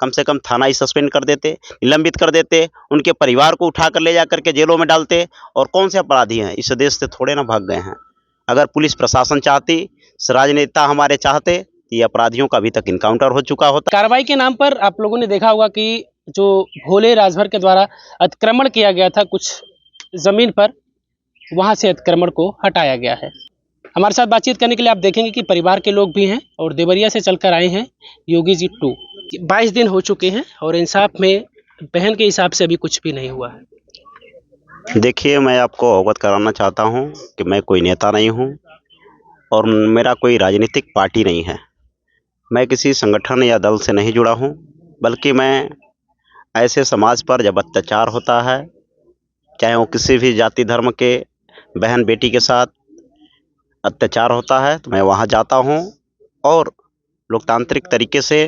कम से कम थाना ही सस्पेंड कर देते, निलंबित कर देते, उनके परिवार को उठा कर ले जा करके जेलों में डालते। और कौन से अपराधी हैं, इस देश से थोड़े ना भाग गए हैं। अगर पुलिस प्रशासन चाहती, राजनेता हमारे चाहते, तो ये अपराधियों का अभी तक इनकाउंटर हो चुका होता। कार्रवाई के नाम पर आप लोगों ने देखा होगा कि जो भोले राजभर के द्वारा अतिक्रमण किया गया था कुछ जमीन पर, वहां से अतिक्रमण को हटाया गया है। हमारे साथ बातचीत करने के लिए आप देखेंगे कि परिवार के लोग भी हैं और देवरिया से चलकर आए हैं योगी जी 2। 22 दिन हो चुके हैं और इंसाफ में बहन के हिसाब से अभी कुछ भी नहीं हुआ है। देखिए, मैं आपको अवगत कराना चाहता हूं कि मैं कोई नेता नहीं हूं और मेरा कोई राजनीतिक पार्टी नहीं है। मैं किसी संगठन या दल से नहीं जुड़ा हूं, बल्कि मैं ऐसे समाज पर जब अत्याचार होता है, चाहे वो किसी भी जाति धर्म के बहन बेटी के साथ अत्याचार होता है, तो मैं वहां जाता हूं और लोकतांत्रिक तरीके से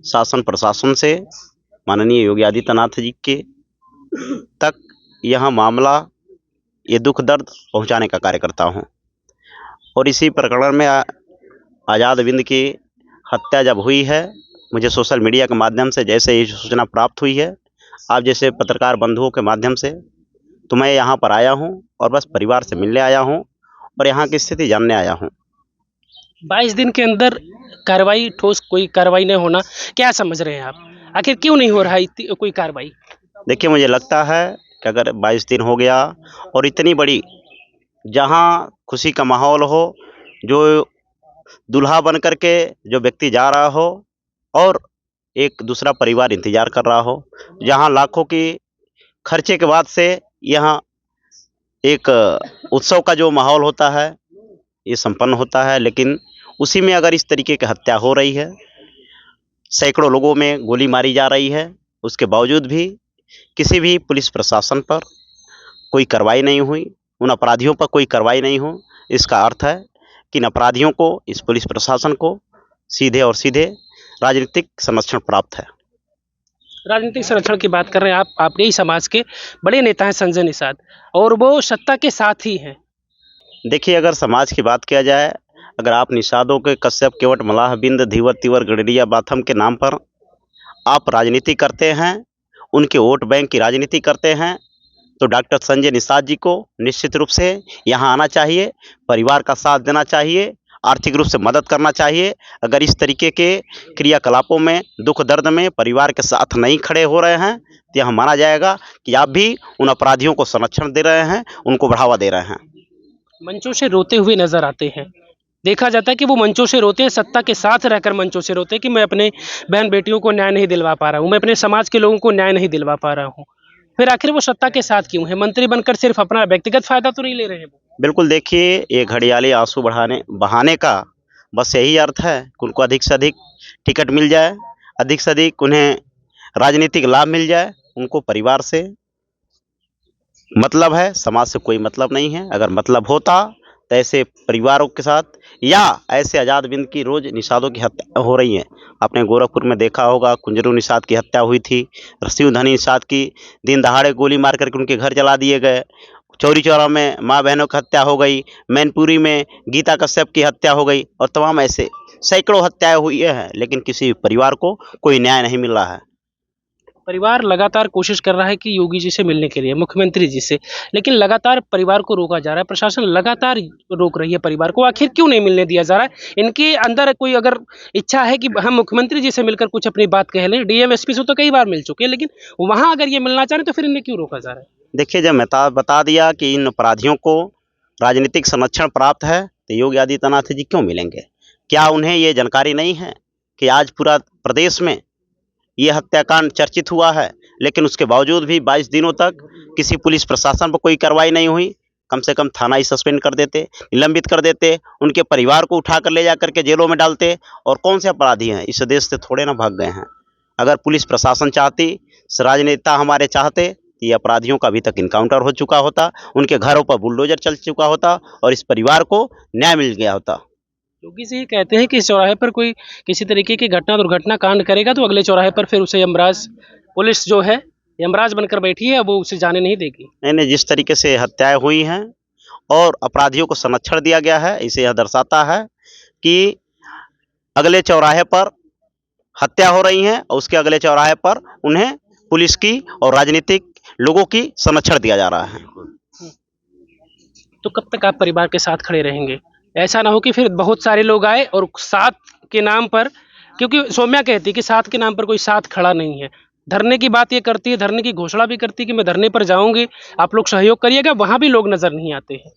शासन प्रशासन से माननीय योगी आदित्यनाथ जी के तक यह मामला, ये दुख दर्द पहुंचाने का कार्य करता हूं। और इसी प्रकरण में आज़ाद बिंद की हत्या जब हुई है, मुझे सोशल मीडिया के माध्यम से जैसे ये सूचना प्राप्त हुई है, आप जैसे पत्रकार बंधुओं के माध्यम से, तो मैं यहाँ पर आया हूँ और बस परिवार से मिलने आया हूँ और यहाँ की स्थिति जानने आया हूँ। 22 दिन के अंदर कार्रवाई, ठोस कोई कार्रवाई नहीं होना, क्या समझ रहे हैं आप? आखिर क्यों नहीं हो रहा है कोई कार्रवाई? देखिए, मुझे लगता है कि अगर 22 दिन हो गया और इतनी बड़ी, जहाँ खुशी का माहौल हो, जो दूल्हा बन कर के जो व्यक्ति जा रहा हो और एक दूसरा परिवार इंतजार कर रहा हो, जहाँ लाखों की खर्चे के बाद से यहाँ एक उत्सव का जो माहौल होता है ये संपन्न होता है, लेकिन उसी में अगर इस तरीके की हत्या हो रही है, सैकड़ों लोगों में गोली मारी जा रही है, उसके बावजूद भी किसी भी पुलिस प्रशासन पर कोई कार्रवाई नहीं हुई, उन अपराधियों पर कोई कार्रवाई नहीं हो, इसका अर्थ है कि इन अपराधियों को, इस पुलिस प्रशासन को सीधे और सीधे राजनीतिक संरक्षण प्राप्त है। राजनीतिक संरक्षण की बात कर रहे हैं आप, आपके ही समाज के बड़े नेता हैं संजय निषाद, और वो सत्ता के साथ ही हैं। देखिए, अगर समाज की बात किया जाए, अगर आप निषादों के कश्यप, केवट, मलाह, बिंद, धीवर, तिवर, गडरिया, बाथम के नाम पर आप राजनीति करते हैं, उनके वोट बैंक की राजनीति करते हैं, तो डॉक्टर संजय निषाद जी को निश्चित रूप से यहाँ आना चाहिए, परिवार का साथ देना चाहिए, आर्थिक रूप से मदद करना चाहिए। अगर इस तरीके के क्रियाकलापों में, दुख दर्द में परिवार के साथ नहीं खड़े हो रहे हैं, तो यह माना जाएगा कि आप भी उन अपराधियों को संरक्षण दे रहे हैं, उनको बढ़ावा दे रहे हैं। मंचों से रोते हुए नजर आते हैं, देखा जाता है कि वो मंचों से रोते हैं, सत्ता के साथ रहकर मंचों से रोते हैं कि मैं अपने बहन बेटियों को न्याय नहीं दिलवा पा रहा हूँ, मैं अपने समाज के लोगों को न्याय नहीं दिलवा पा रहा हूँ। फिर आखिर वो सत्ता के साथ क्यों है? मंत्री बनकर सिर्फ अपना व्यक्तिगत फायदा तो नहीं ले रहे हैं वो? बिल्कुल, देखिए, ये घड़ियाली आंसू बहाने का बस यही अर्थ है कि उनको अधिक से अधिक टिकट मिल जाए, अधिक से अधिक उन्हें राजनीतिक लाभ मिल जाए। उनको परिवार से मतलब है, समाज से कोई मतलब नहीं है। अगर मतलब होता तो ऐसे परिवारों के साथ, या ऐसे आज़ाद बिंद की रोज निषादों की हत्या हो रही है। आपने गोरखपुर में देखा होगा, कुंजरू निषाद की हत्या हुई थी, शिवधनी निषाद की दिन दहाड़े गोली मार करके उनके घर जला दिए गए, चौरी चौरा में माँ बहनों की हत्या हो गई, मैनपुरी में गीता कश्यप की हत्या हो गई, और तमाम ऐसे सैकड़ों हत्याएं हुई हैं, लेकिन किसी परिवार को कोई न्याय नहीं मिल रहा है। परिवार लगातार कोशिश कर रहा है कि योगी जी से मिलने के लिए, मुख्यमंत्री जी से, लेकिन लगातार परिवार को रोका जा रहा है, प्रशासन लगातार रोक रही है परिवार को। आखिर क्यों नहीं मिलने दिया जा रहा है? इनके अंदर कोई अगर इच्छा है कि हम मुख्यमंत्री जी से मिलकर कुछ अपनी बात कह लें, डीएम एसपी से तो कई बार मिल चुके हैं, लेकिन वहां अगर ये मिलना चाह रहे तो फिर इन्हें क्यों रोका जा रहा है? देखिए, जब मैं बता दिया कि इन अपराधियों को राजनीतिक संरक्षण प्राप्त है, तो योगी आदित्यनाथ जी क्यों मिलेंगे? क्या उन्हें ये जानकारी नहीं है कि आज पूरा प्रदेश में ये हत्याकांड चर्चित हुआ है, लेकिन उसके बावजूद भी 22 दिनों तक किसी पुलिस प्रशासन पर कोई कार्रवाई नहीं हुई। कम से कम थाना ही सस्पेंड कर देते, निलंबित कर देते, उनके परिवार को उठा कर ले जा करके जेलों में डालते। और कौन से अपराधी हैं, इस देश से थोड़े ना भाग गए हैं। अगर पुलिस प्रशासन चाहती, राजनेता हमारे चाहते, तो ये अपराधियों का अभी तक इनकाउंटर हो चुका होता, उनके घरों पर बुलडोजर चल चुका होता और इस परिवार को न्याय मिल गया होता। योगी जी कहते हैं कि इस चौराहे पर कोई किसी तरीके की घटना दुर्घटना कांड करेगा तो अगले चौराहे पर फिर उसे यमराज, पुलिस जो है यमराज बनकर बैठी है, वो उसे जाने नहीं देगी। नहीं नहीं, जिस तरीके से हत्याएं हुई हैं और अपराधियों को संरक्षण दिया गया है, इसे यह दर्शाता है कि अगले चौराहे पर हत्या हो रही है और उसके अगले चौराहे पर उन्हें पुलिस की और राजनीतिक लोगों की संरक्षण दिया जा रहा है। तो कब तक आप परिवार के साथ खड़े रहेंगे? ऐसा ना हो कि फिर बहुत सारे लोग आए और साथ के नाम पर, क्योंकि सौम्या कहती है कि साथ के नाम पर कोई साथ खड़ा नहीं है। धरने की बात ये करती है, धरने की घोषणा भी करती है कि मैं धरने पर जाऊंगी, आप लोग सहयोग करिएगा, वहां भी लोग नजर नहीं आते हैं।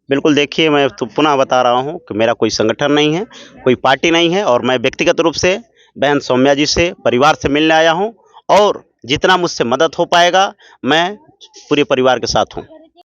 बिल्कुल, देखिए मैं तो पुनः बता रहा हूँ कि मेरा कोई संगठन नहीं है, कोई पार्टी नहीं है और मैं व्यक्तिगत रूप से बहन सौम्या जी से, परिवार से मिलने आया हूँ और जितना मुझसे मदद हो पाएगा मैं पूरे परिवार के साथ हूँ।